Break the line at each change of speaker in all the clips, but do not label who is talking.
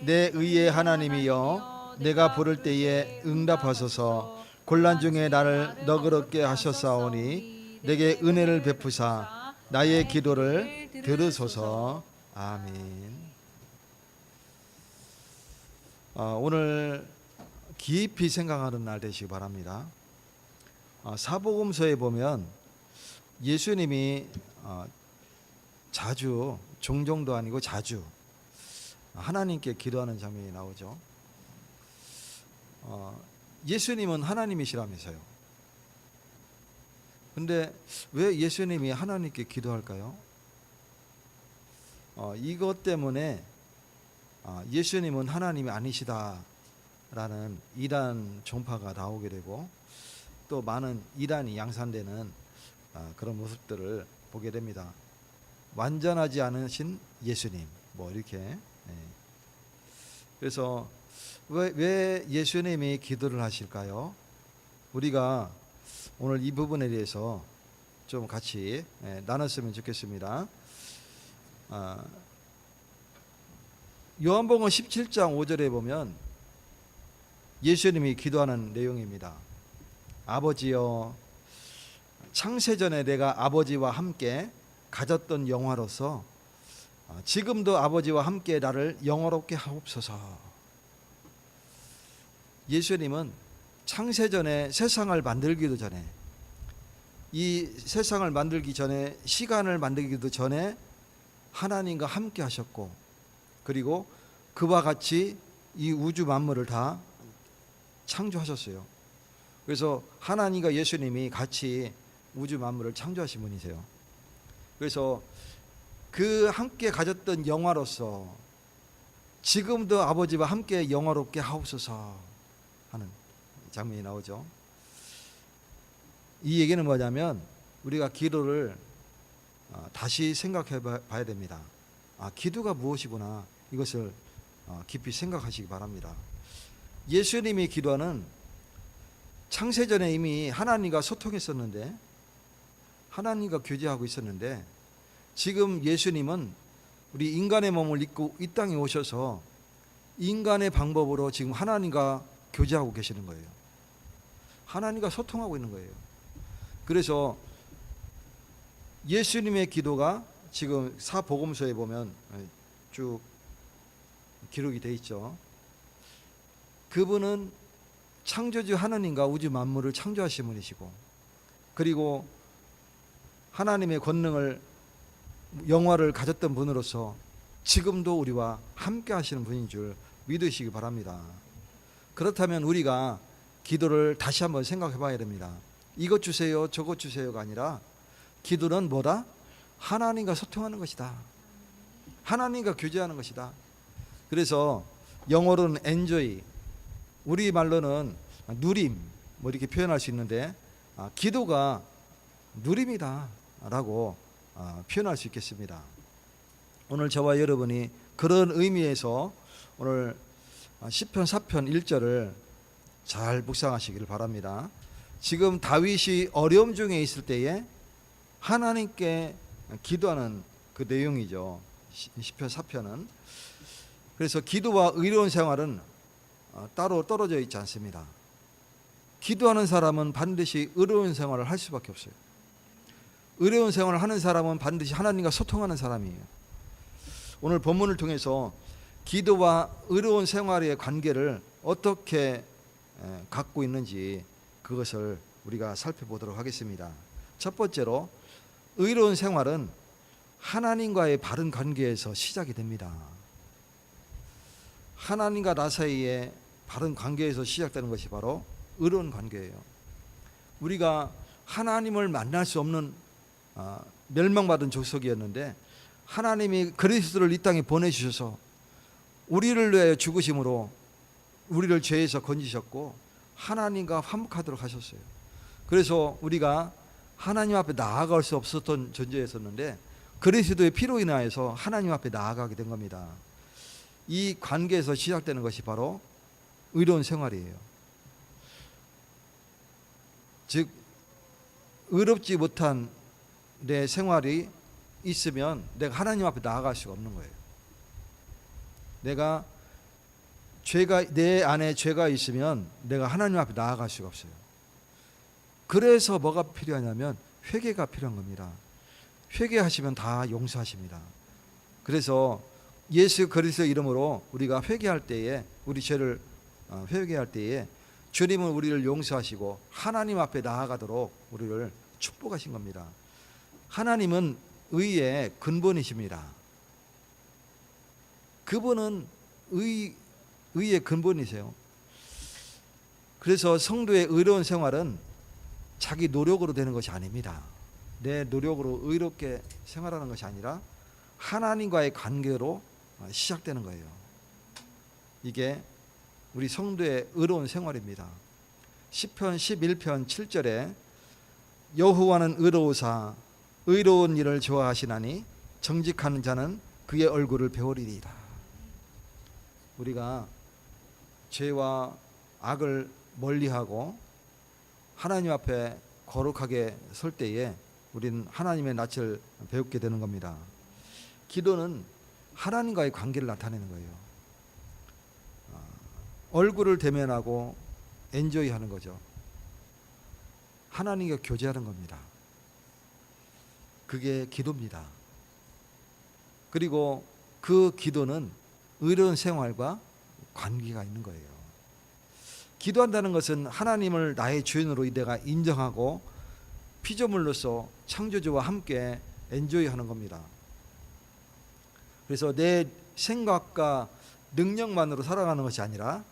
내 의의 하나님이여 내가 부를 때에 응답하소서. 곤란 중에 나를 너그럽게 하셨사오니 내게 은혜를 베푸사 나의 기도를 들으소서. 아멘. 오늘 깊이 생각하는 날 되시기 바랍니다. 사복음서에 보면 예수님이 자주, 종종도 아니고 자주 하나님께 기도하는 장면이 나오죠. 예수님은 하나님이시라면서요. 근데 왜 예수님이 하나님께 기도할까요? 이것 때문에 예수님은 하나님이 아니시다라는 이단 종파가 나오게 되고 또 많은 이단이 양산되는 그런 모습들을 보게 됩니다. 완전하지 않으신 예수님, 뭐 이렇게. 그래서 왜 예수님이 기도를 하실까요? 우리가 오늘 이 부분에 대해서 좀 같이 나눴으면 좋겠습니다. 요한복음 17장 5절에 보면 예수님이 기도하는 내용입니다. 아버지여, 창세전에 내가 아버지와 함께 가졌던 영화로서 지금도 아버지와 함께 나를 영화롭게 하옵소서. 예수님은 창세전에 세상을 만들기도 전에, 이 세상을 만들기 전에, 시간을 만들기도 전에 하나님과 함께 하셨고, 그리고 그와 같이 이 우주 만물을 다 창조하셨어요. 그래서 하나님과 예수님이 같이 우주 만물을 창조하신 분이세요. 그래서 그 함께 가졌던 영화로서 지금도 아버지와 함께 영화롭게 하옵소서 하는 장면이 나오죠. 이 얘기는 뭐냐면 우리가 기도를 다시 생각해 봐야 됩니다. 기도가 무엇이구나, 이것을 깊이 생각하시기 바랍니다. 예수님이 기도하는, 창세전에 이미 하나님과 소통했었는데, 하나님과 교제하고 있었는데, 지금 예수님은 우리 인간의 몸을 입고 이 땅에 오셔서 인간의 방법으로 지금 하나님과 교제하고 계시는 거예요. 하나님과 소통하고 있는 거예요. 그래서 예수님의 기도가 지금 사복음서에 보면 쭉 기록이 되어 있죠. 그분은 창조주 하나님과 우주 만물을 창조하신 분이시고, 그리고 하나님의 권능을, 영화를 가졌던 분으로서 지금도 우리와 함께 하시는 분인 줄 믿으시기 바랍니다. 그렇다면 우리가 기도를 다시 한번 생각해 봐야 됩니다. 이것 주세요, 저것 주세요가 아니라 기도는 뭐다? 하나님과 소통하는 것이다. 하나님과 교제하는 것이다. 그래서 영어로는 enjoy, 우리 말로는 누림, 뭐 이렇게 표현할 수 있는데, 기도가 누림이다 라고 표현할 수 있겠습니다. 오늘 저와 여러분이 그런 의미에서 오늘 시편 4편 1절을 잘 묵상하시기를 바랍니다. 지금 다윗이 어려움 중에 있을 때에 하나님께 기도하는 그 내용이죠. 시편 4편은. 그래서 기도와 의로운 생활은 따로 떨어져 있지 않습니다. 기도하는 사람은 반드시 의로운 생활을 할 수밖에 없어요. 의로운 생활을 하는 사람은 반드시 하나님과 소통하는 사람이에요. 오늘 본문을 통해서 기도와 의로운 생활의 관계를 어떻게 갖고 있는지 그것을 우리가 살펴보도록 하겠습니다. 첫 번째로, 의로운 생활은 하나님과의 바른 관계에서 시작이 됩니다. 하나님과 나 사이에 바른 관계에서 시작되는 것이 바로 의로운 관계예요. 우리가 하나님을 만날 수 없는 멸망받은 족속이었는데 하나님이 그리스도를 이 땅에 보내주셔서 우리를 위하여 죽으심으로 우리를 죄에서 건지셨고 하나님과 화목하도록 하셨어요. 그래서 우리가 하나님 앞에 나아갈 수 없었던 존재였었는데 그리스도의 피로 인하여서 하나님 앞에 나아가게 된 겁니다. 이 관계에서 시작되는 것이 바로 의로운 생활이에요. 즉 의롭지 못한 내 생활이 있으면 내가 하나님 앞에 나아갈 수가 없는 거예요. 내가 내 안에 죄가 있으면 내가 하나님 앞에 나아갈 수가 없어요. 그래서 뭐가 필요하냐면 회개가 필요한 겁니다. 회개하시면 다 용서하십니다. 그래서 예수 그리스도 이름으로 우리가 회개할 때에, 우리 죄를 회개할 때에 주님은 우리를 용서하시고 하나님 앞에 나아가도록 우리를 축복하신 겁니다. 하나님은 의의 근본이십니다. 그분은 의의 근본이세요. 그래서 성도의 의로운 생활은 자기 노력으로 되는 것이 아닙니다. 내 노력으로 의롭게 생활하는 것이 아니라 하나님과의 관계로 시작되는 거예요. 이게 우리 성도의 의로운 생활입니다. 시편 11편 7절에 여호와는 의로우사 의로운 일을 좋아하시나니 정직한 자는 그의 얼굴을 배우리이다. 우리가 죄와 악을 멀리하고 하나님 앞에 거룩하게 설 때에 우리는 하나님의 낯을 배우게 되는 겁니다. 기도는 하나님과의 관계를 나타내는 거예요. 얼굴을 대면하고 엔조이 하는 거죠. 하나님과 교제하는 겁니다. 그게 기도입니다. 그리고 그 기도는 의로운 생활과 관계가 있는 거예요. 기도한다는 것은 하나님을 나의 주인으로 내가 인정하고 피조물로서 창조주와 함께 엔조이 하는 겁니다. 그래서 내 생각과 능력만으로 살아가는 것이 아니라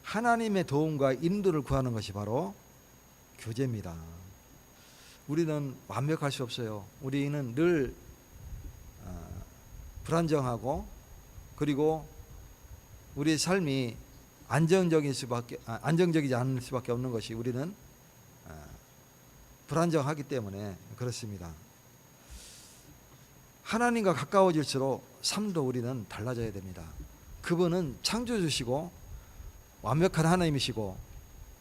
하나님의 도움과 인도를 구하는 것이 바로 교제입니다. 우리는 완벽할 수 없어요. 우리는 늘 불안정하고, 그리고 우리의 삶이 안정적이지 않을 수밖에 없는 것이, 우리는 불안정하기 때문에 그렇습니다. 하나님과 가까워질수록 삶도 우리는 달라져야 됩니다. 그분은 창조주시고 완벽한 하나님이시고,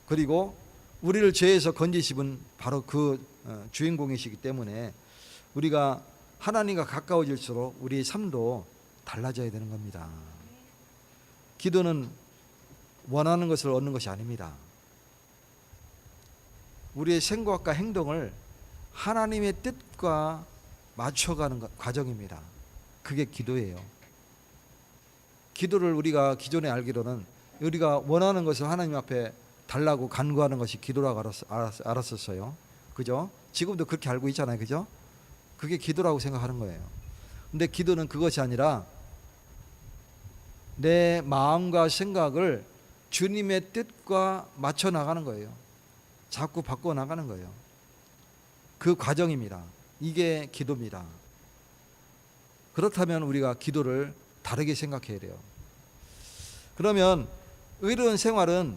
그리고 우리를 죄에서 건지시는 바로 그 주인공이시기 때문에 우리가 하나님과 가까워질수록 우리의 삶도 달라져야 되는 겁니다. 기도는 원하는 것을 얻는 것이 아닙니다. 우리의 생각과 행동을 하나님의 뜻과 맞춰가는 과정입니다. 그게 기도예요. 기도를 우리가 기존에 알기로는 우리가 원하는 것을 하나님 앞에 달라고 간구하는 것이 기도라고 알았었어요. 그죠? 지금도 그렇게 알고 있잖아요. 그죠? 그게 기도라고 생각하는 거예요. 근데 기도는 그것이 아니라 내 마음과 생각을 주님의 뜻과 맞춰 나가는 거예요. 자꾸 바꿔 나가는 거예요. 그 과정입니다. 이게 기도입니다. 그렇다면 우리가 기도를 다르게 생각해야 돼요. 그러면 의로운 생활은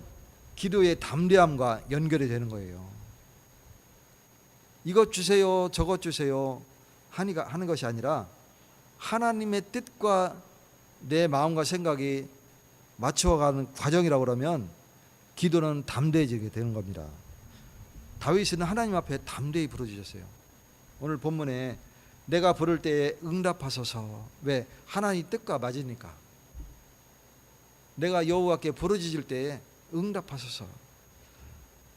기도의 담대함과 연결이 되는 거예요. 이것 주세요, 저것 주세요 하는 것이 아니라 하나님의 뜻과 내 마음과 생각이 맞춰가는 과정이라고 그러면 기도는 담대해지게 되는 겁니다. 다윗은 하나님 앞에 담대히 부르짖었어요. 오늘 본문에 내가 부를 때에 응답하소서. 왜? 하나님 뜻과 맞으니까. 내가 여호와께 부르짖을 때에 응답하소서.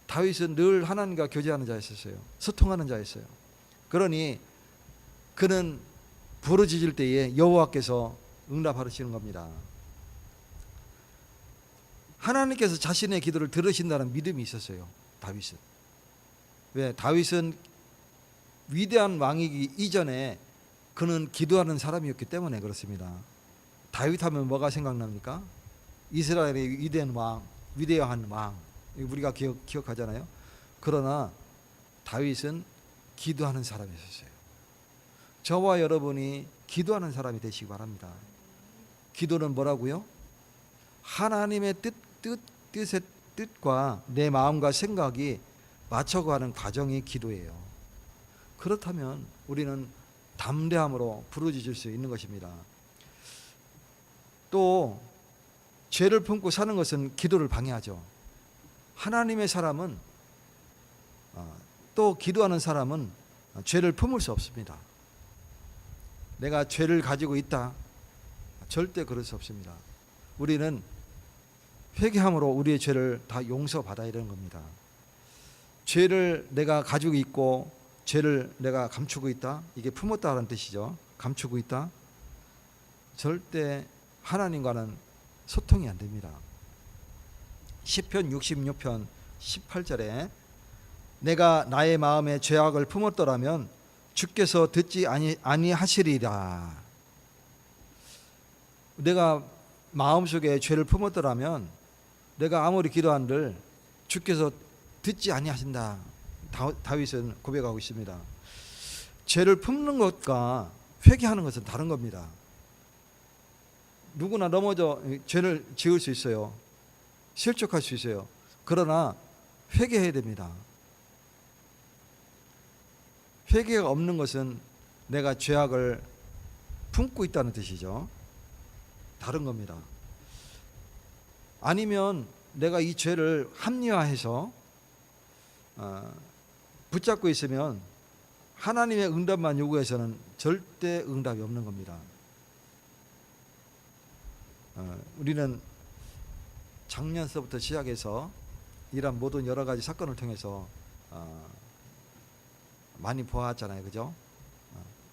다윗은 늘 하나님과 교제하는 자였어요. 소통하는 자였어요. 그러니 그는 부르짖을 때에 여호와께서 응답하시는 겁니다. 하나님께서 자신의 기도를 들으신다는 믿음이 있었어요. 다윗은. 왜? 다윗은 위대한 왕이기 이전에 그는 기도하는 사람이었기 때문에 그렇습니다. 다윗 하면 뭐가 생각납니까? 이스라엘의 위대한 왕 우리가 기억하잖아요. 그러나 다윗은 기도하는 사람이었어요. 저와 여러분이 기도하는 사람이 되시기 바랍니다. 기도는 뭐라고요? 하나님의 뜻의 뜻과 내 마음과 생각이 맞춰가는 과정이 기도예요. 그렇다면 우리는 담대함으로 부르짖을 수 있는 것입니다. 또 죄를 품고 사는 것은 기도를 방해하죠. 하나님의 사람은 또 기도하는 사람은 죄를 품을 수 없습니다. 내가 죄를 가지고 있다. 절대 그럴 수 없습니다. 우리는 회개함으로 우리의 죄를 다 용서받아야 되는 겁니다. 죄를 내가 가지고 있고 죄를 내가 감추고 있다, 이게 품었다는 뜻이죠. 감추고 있다. 절대 하나님과는 소통이 안 됩니다. 시편 66편 18절에 내가 나의 마음에 죄악을 품었더라면 주께서 듣지 아니하시리라. 내가 마음속에 죄를 품었더라면 내가 아무리 기도한들 주께서 듣지 아니하신다. 다윗은 고백하고 있습니다. 죄를 품는 것과 회개하는 것은 다른 겁니다. 누구나 넘어져 죄를 지을 수 있어요. 실족할 수 있어요. 그러나 회개해야 됩니다. 회개가 없는 것은 내가 죄악을 품고 있다는 뜻이죠. 다른 겁니다. 아니면 내가 이 죄를 합리화해서 붙잡고 있으면 하나님의 응답만 요구해서는 절대 응답이 없는 겁니다. 우리는 작년서부터 시작해서 이런 모든 여러 가지 사건을 통해서 많이 보았잖아요. 그죠?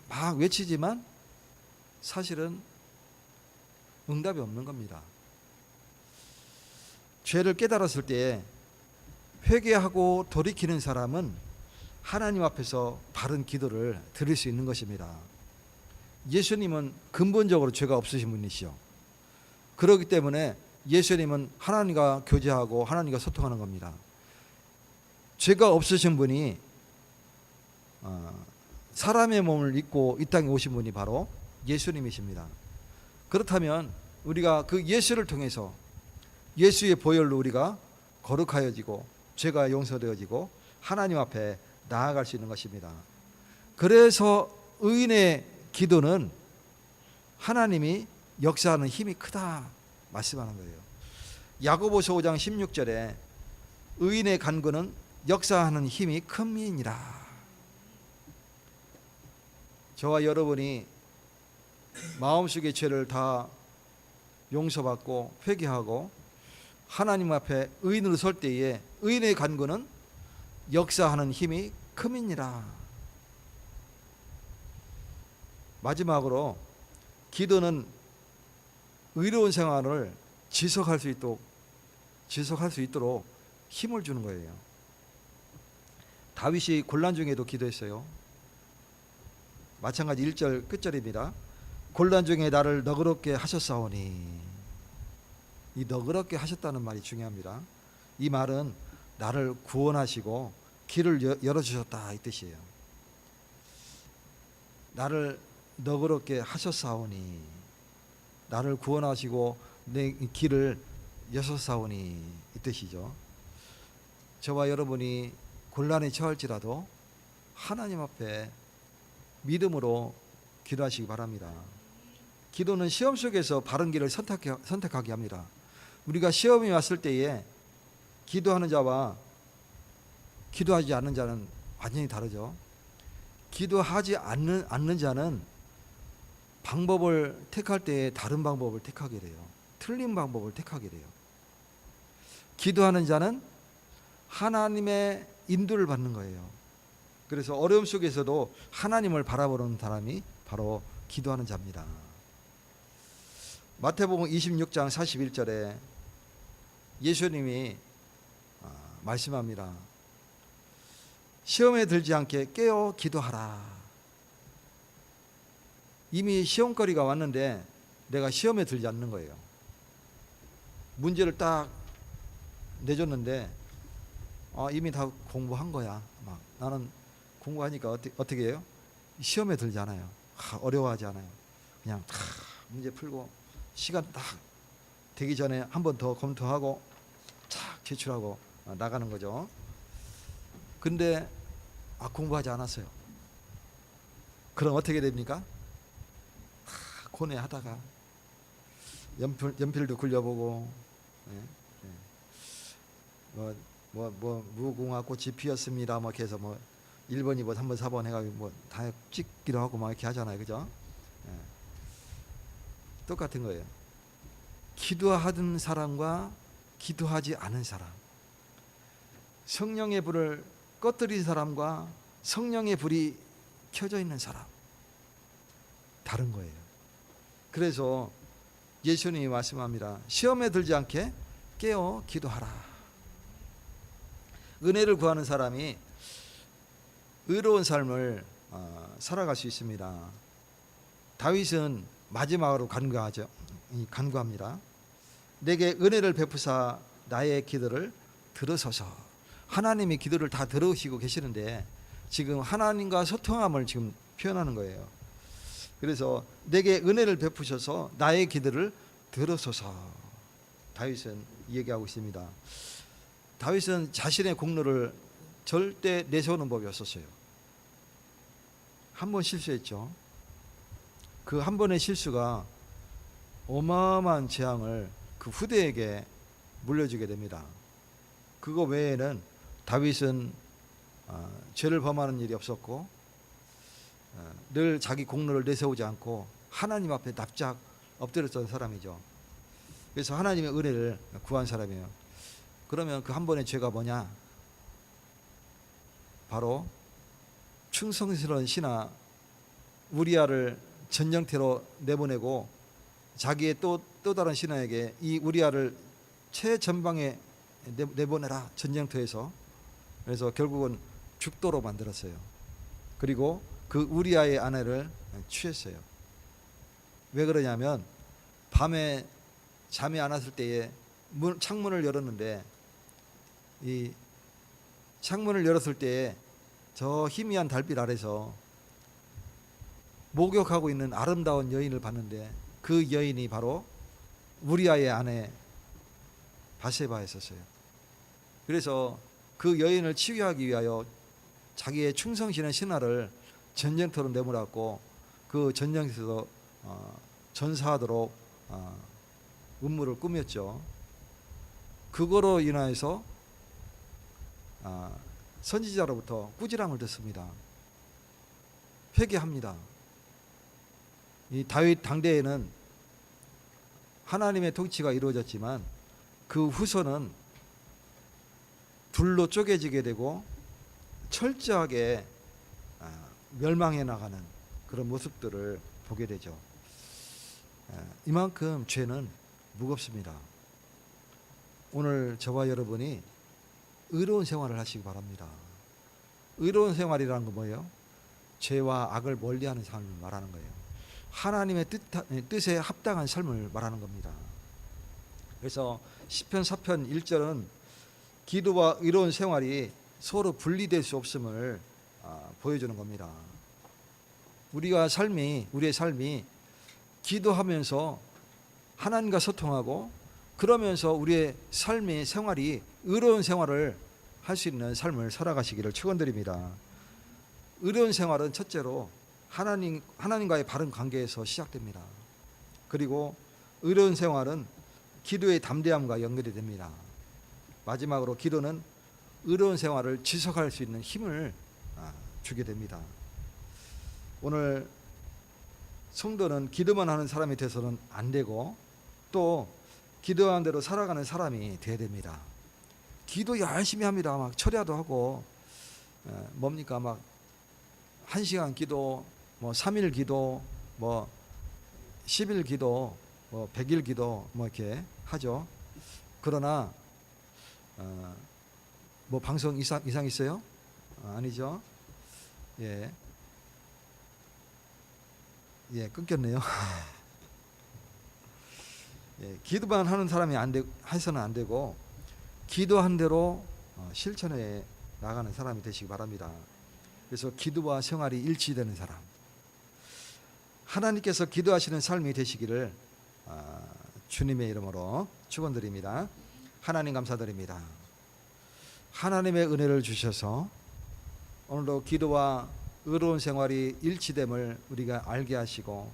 막 외치지만 사실은 응답이 없는 겁니다. 죄를 깨달았을 때 회개하고 돌이키는 사람은 하나님 앞에서 바른 기도를 드릴 수 있는 것입니다. 예수님은 근본적으로 죄가 없으신 분이시죠. 그렇기 때문에 예수님은 하나님과 교제하고 하나님과 소통하는 겁니다. 죄가 없으신 분이 사람의 몸을 입고 이 땅에 오신 분이 바로 예수님이십니다. 그렇다면 우리가 그 예수를 통해서 예수의 보혈로 우리가 거룩하여지고 죄가 용서되어지고 하나님 앞에 나아갈 수 있는 것입니다. 그래서 의인의 기도는 하나님이 역사하는 힘이 크다 말씀하는 거예요. 야고보서 5장 16절에 의인의 간구는 역사하는 힘이 큼이니라. 저와 여러분이 마음속의 죄를 다 용서받고 회개하고 하나님 앞에 의인으로 설 때에 의인의 간구는 역사하는 힘이 큼이니라. 마지막으로 기도는 의로운 생활을 지속할 수 있도록 힘을 주는 거예요. 다윗이 곤란 중에도 기도했어요. 마찬가지 1절 끝절입니다. 곤란 중에 나를 너그럽게 하셨사오니. 이 너그럽게 하셨다는 말이 중요합니다. 이 말은 나를 구원하시고 길을 열어주셨다 이 뜻이에요. 나를 너그럽게 하셨사오니, 나를 구원하시고 내 길을 여셨사오니 이 뜻이죠. 저와 여러분이 곤란에 처할지라도 하나님 앞에 믿음으로 기도하시기 바랍니다. 기도는 시험 속에서 바른 길을 선택하게 합니다. 우리가 시험이 왔을 때에 기도하는 자와 기도하지 않는 자는 완전히 다르죠. 기도하지 않는 자는 방법을 택할 때에 다른 방법을 택하게 돼요. 틀린 방법을 택하게 돼요. 기도하는 자는 하나님의 인도를 받는 거예요. 그래서 어려움 속에서도 하나님을 바라보는 사람이 바로 기도하는 자입니다. 마태복음 26장 41절에 예수님이 말씀합니다. 시험에 들지 않게 깨어 기도하라. 이미 시험거리가 왔는데 내가 시험에 들지 않는 거예요. 문제를 딱 내줬는데 이미 다 공부한 거야. 막 나는 공부하니까 어떻게 해요? 시험에 들지 않아요. 어려워하지 않아요. 그냥 문제 풀고 시간 딱 되기 전에 한 번 더 검토하고 착 제출하고 나가는 거죠. 근데 공부하지 않았어요. 그럼 어떻게 됩니까? 고뇌하다가 연필도 굴려보고 무궁화 꽃이 피었습니다. 뭐 해서 1번, 2번, 3번, 4번 해가지고 다 찍기도 하고 막 이렇게 하잖아요. 그죠? 똑같은 거예요. 기도하던 사람과 기도하지 않은 사람, 성령의 불을 꺼뜨린 사람과 성령의 불이 켜져 있는 사람, 다른 거예요. 그래서 예수님이 말씀합니다. 시험에 들지 않게 깨어 기도하라. 은혜를 구하는 사람이 의로운 삶을 살아갈 수 있습니다. 다윗은 마지막으로 간구합니다. 내게 은혜를 베푸사 나의 기도를 들으소서. 하나님이 기도를 다 들으시고 계시는데 지금 하나님과 소통함을 지금 표현하는 거예요. 그래서 내게 은혜를 베푸셔서 나의 기도를 들으소서. 다윗은 얘기하고 있습니다. 다윗은 자신의 공로를 절대 내세우는 법이 없었어요. 한 번 실수했죠. 그 한 번의 실수가 어마어마한 재앙을 그 후대에게 물려주게 됩니다. 그거 외에는 다윗은 죄를 범하는 일이 없었고 늘 자기 공로를 내세우지 않고 하나님 앞에 납작 엎드렸던 사람이죠. 그래서 하나님의 은혜를 구한 사람이에요. 그러면 그 한 번의 죄가 뭐냐? 바로 충성스러운 신하 우리아를 전쟁터로 내보내고 자기의 또 다른 신하에게 이 우리아를 최전방에 내보내라, 전쟁터에서. 그래서 결국은 죽도록 만들었어요. 그리고 그 우리아의 아내를 취했어요. 왜 그러냐면 밤에 잠이 안 왔을 때에 창문을 열었는데 이 창문을 열었을 때에 저 희미한 달빛 아래서 목욕하고 있는 아름다운 여인을 봤는데 그 여인이 바로 우리아의 아내 바세바였었어요. 그래서 그 여인을 치유하기 위하여 자기의 충성신의 신하를 전쟁터로 내몰았고 그 전쟁터에서 전사하도록 음모를 꾸몄죠. 그거로 인하여서 선지자로부터 꾸지람을 듣습니다. 회개합니다. 이 다윗 당대에는 하나님의 통치가 이루어졌지만 그 후손은 둘로 쪼개지게 되고 철저하게 멸망해 나가는 그런 모습들을 보게 되죠. 이만큼 죄는 무겁습니다. 오늘 저와 여러분이 의로운 생활을 하시기 바랍니다. 의로운 생활이라는 건 뭐예요? 죄와 악을 멀리하는 삶을 말하는 거예요. 하나님의 뜻에 합당한 삶을 말하는 겁니다. 그래서 시편 4편 1절은 기도와 의로운 생활이 서로 분리될 수 없음을 보여주는 겁니다. 우리의 삶이 기도하면서 하나님과 소통하고 그러면서 우리의 삶의 생활이 의로운 생활을 할 수 있는 삶을 살아가시기를 축원드립니다. 의로운 생활은 첫째로 하나님과의 바른 관계에서 시작됩니다. 그리고 의로운 생활은 기도의 담대함과 연결이 됩니다. 마지막으로 기도는 의로운 생활을 지속할 수 있는 힘을 주게 됩니다. 오늘 성도는 기도만 하는 사람이 돼서는 안 되고 또 기도한 대로 살아가는 사람이 돼야 됩니다. 기도 열심히 합니다. 막 철야도 하고 뭡니까 막 1시간 기도, 뭐 3일 기도, 뭐 10일 기도, 뭐 100일 기도 뭐 이렇게 하죠. 그러나 뭐 방송 이상 있어요? 아니죠. 예, 끊겼네요. 예, 기도만 하는 사람이 해서는 안 되고 기도한 대로 실천해 나가는 사람이 되시기 바랍니다. 그래서 기도와 생활이 일치되는 사람, 하나님께서 기도하시는 삶이 되시기를 주님의 이름으로 축원드립니다. 하나님 감사드립니다. 하나님의 은혜를 주셔서 오늘도 기도와 의로운 생활이 일치됨을 우리가 알게 하시고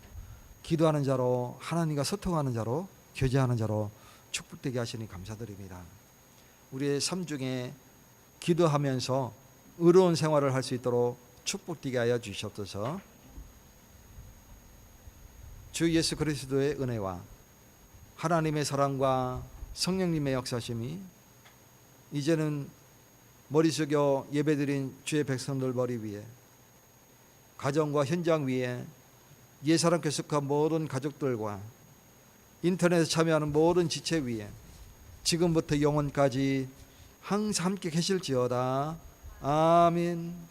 기도하는 자로 하나님과 소통하는 자로 교제하는 자로 축복되게 하시니 감사드립니다. 우리의 삶 중에 기도하면서 의로운 생활을 할 수 있도록 축복되게 하여 주시옵소서. 주 예수 그리스도의 은혜와 하나님의 사랑과 성령님의 역사심이 이제는 머리 숙여 예배드린 주의 백성들 머리 위에, 가정과 현장 위에, 예사롭게 속한 모든 가족들과 인터넷에 참여하는 모든 지체 위에 지금부터 영원까지 항상 함께 계실지어다. 아멘.